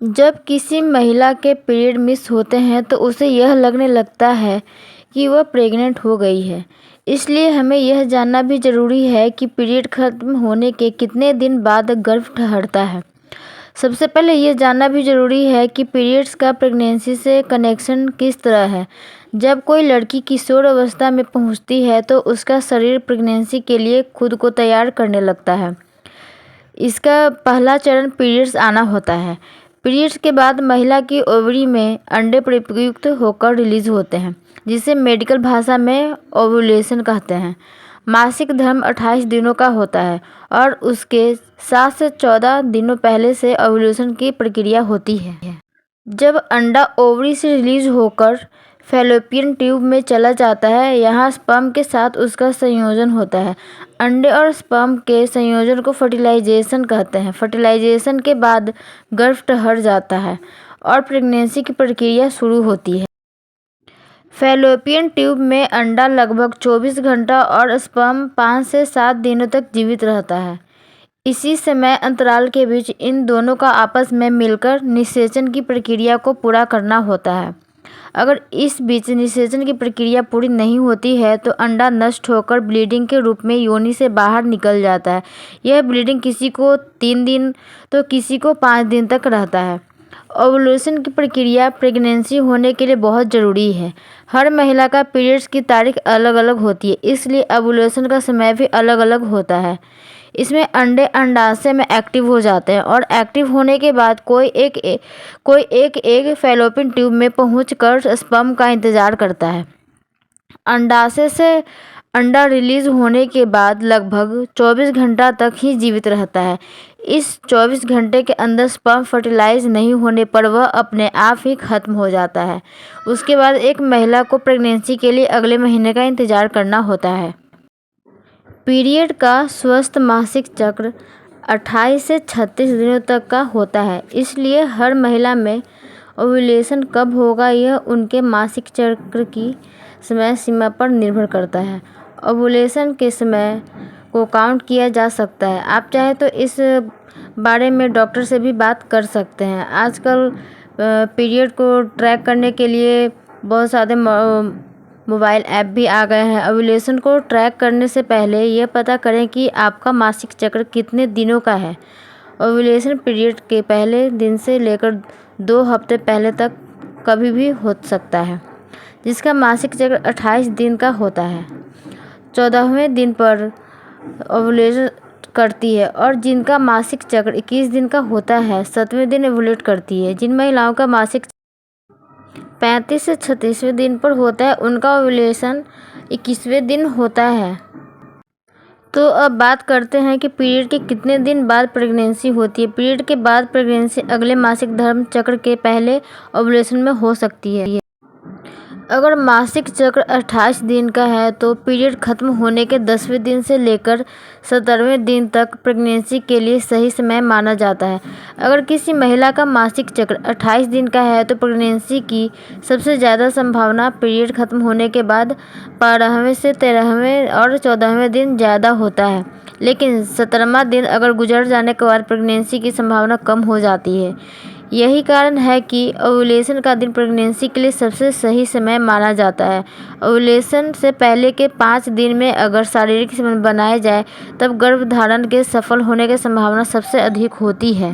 जब किसी महिला के पीरियड मिस होते हैं तो उसे यह लगने लगता है कि वह प्रेग्नेंट हो गई है। इसलिए हमें यह जानना भी ज़रूरी है कि पीरियड खत्म होने के कितने दिन बाद गर्भ ठहरता है। सबसे पहले यह जानना भी ज़रूरी है कि पीरियड्स का प्रेगनेंसी से कनेक्शन किस तरह है। जब कोई लड़की किशोर अवस्था में पहुंचती है तो उसका शरीर प्रेगनेंसी के लिए खुद को तैयार करने लगता है। इसका पहला चरण पीरियड्स आना होता है। पीरियड्स के बाद महिला की ओवरी में अंडे परिपक्व होकर रिलीज होते हैं, जिसे मेडिकल भाषा में ओव्यूलेशन कहते हैं। मासिक धर्म 28 दिनों का होता है और उसके 7 से 14 दिनों पहले से ओव्यूलेशन की प्रक्रिया होती है। जब अंडा ओवरी से रिलीज होकर फैलोपियन ट्यूब में चला जाता है, यहाँ स्पर्म के साथ उसका संयोजन होता है। अंडे और स्पर्म के संयोजन को फर्टिलाइजेशन कहते हैं। फर्टिलाइजेशन के बाद गर्भ ठहर जाता है और प्रेगनेंसी की प्रक्रिया शुरू होती है। फैलोपियन ट्यूब में अंडा लगभग 24 घंटा और स्पर्म 5 से 7 दिनों तक जीवित रहता है। इसी समय अंतराल के बीच इन दोनों का आपस में मिलकर निषेचन की प्रक्रिया को पूरा करना होता है। अगर इस बीच निषेचन की प्रक्रिया पूरी नहीं होती है तो अंडा नष्ट होकर ब्लीडिंग के रूप में योनि से बाहर निकल जाता है। यह ब्लीडिंग किसी को 3 दिन तो किसी को 5 दिन तक रहता है। ओव्यूलेशन की प्रक्रिया प्रेगनेंसी होने के लिए बहुत ज़रूरी है। हर महिला का पीरियड्स की तारीख अलग अलग होती है, इसलिए ओव्यूलेशन का समय भी अलग अलग होता है। इसमें अंडे अंडाशय में एक्टिव हो जाते हैं और एक्टिव होने के बाद कोई एक एग फैलोपियन ट्यूब में पहुंचकर स्पर्म का इंतज़ार करता है। अंडाशय से अंडा रिलीज होने के बाद लगभग 24 घंटा तक ही जीवित रहता है। इस 24 घंटे के अंदर स्पर्म फर्टिलाइज नहीं होने पर वह अपने आप ही खत्म हो जाता है। उसके बाद एक महिला को प्रेगनेंसी के लिए अगले महीने का इंतज़ार करना होता है। पीरियड का स्वस्थ मासिक चक्र 28 से 36 दिनों तक का होता है। इसलिए हर महिला में ओव्यूलेशन कब होगा यह उनके मासिक चक्र की समय सीमा पर निर्भर करता है। ओव्यूलेशन के समय को काउंट किया जा सकता है। आप चाहे तो इस बारे में डॉक्टर से भी बात कर सकते हैं। आजकल पीरियड को ट्रैक करने के लिए बहुत सारे मोबाइल ऐप भी आ गए हैं। ओव्यूलेशन को ट्रैक करने से पहले यह पता करें कि आपका मासिक चक्र कितने दिनों का है। ओव्यूलेशन पीरियड के पहले दिन से लेकर 2 हफ्ते पहले तक कभी भी हो सकता है। जिसका मासिक चक्र 28 दिन का होता है, 14वें दिन पर ओव्यूलेशन करती है और जिनका मासिक चक्र 21 दिन का होता है 7वें दिन ओव्यूलेट करती है। जिन महिलाओं का मासिक 35 से 36वें दिन पर होता है उनका ओव्यूलेशन 21वें दिन होता है। तो अब बात करते हैं कि पीरियड के कितने दिन बाद प्रेगनेंसी होती है। पीरियड के बाद प्रेगनेंसी अगले मासिक धर्म चक्र के पहले ओव्यूलेशन में हो सकती है। अगर मासिक चक्र 28 दिन का है तो पीरियड खत्म होने के 10वें दिन से लेकर 17वें दिन तक प्रेगनेंसी के लिए सही समय माना जाता है। अगर किसी महिला का मासिक चक्र 28 दिन का है तो प्रेगनेंसी की सबसे ज़्यादा संभावना पीरियड खत्म होने के बाद 12वें से 13वें और 14वें दिन ज़्यादा होता है, लेकिन 17वां दिन अगर गुजर जाने के बाद प्रेगनेंसी की संभावना कम हो जाती है। यही कारण है कि ओव्यूलेशन का दिन प्रेगनेंसी के लिए सबसे सही समय माना जाता है। ओव्यूलेशन से पहले के 5 दिन में अगर शारीरिक संबंध बनाए जाए तब गर्भधारण के सफल होने की संभावना सबसे अधिक होती है।